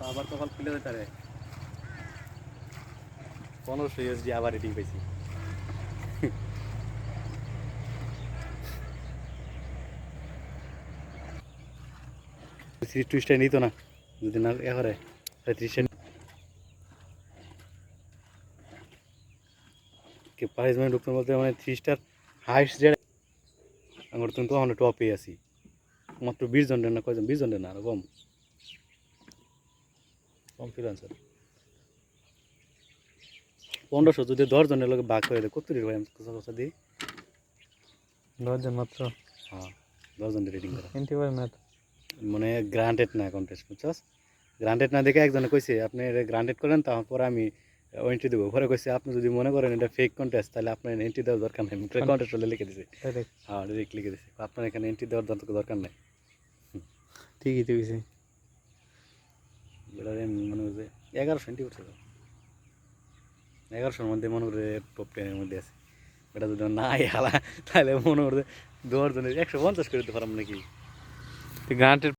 আবার কপাল খুলে যেতে রে 1500 ইউএসডি আবার রেটিং পাইছি সিরিজ টুইস্টাই নিত না যদি না এ করে 33 কে প্রাইজ মানে ঢুকতে বলতে মানে 3 স্টার হাইস্ট যেটা আমার তো অনেক টপে আছি মাত্র 20 জনের না কয়জন 20 জনের না আরো কম কম ফ্রিল্যান্সার 1500 যদি 10 জনের লোক ভাগ করে দেয় কত রেট ভাই আমি কথা দিই 10 জন মাত্র হ্যাঁ 10 জনের রেটিং করা এন্টিভাই ম্যাথ মানে গ্রান্টেড না কন্টেস্ট বুঝছস গ্রান্টেড না দেখে একজনে কইছে আপনি এটা গ্রান্টেড করেন তারপর আমি এন্ট্রি দেবো পরে কইছে আপনি যদি মনে করেন এটা ফেক কন্টেস্ট তাহলে আপনার এন্ট্রি দেওয়ার দরকার নেই কন্টেস্ট বলে লিখে দিছে ডাইরেক্ট হ্যাঁ ডাইরেক্ট লিখে দিছে আপনার এখানে এন্ট্রি দেওয়ার দরকার নেই ঠিকই তো কইছে এটা মনে হচ্ছে 1100 এন্ট্রি করছে তো 1100-এর মধ্যে মনে করে টপ 10-এর মধ্যে আছে এটা যদি না হালা তাহলে মনে করছে 10 জনের 150 করে দিতে পারলাম নাকি গ্রান্টেড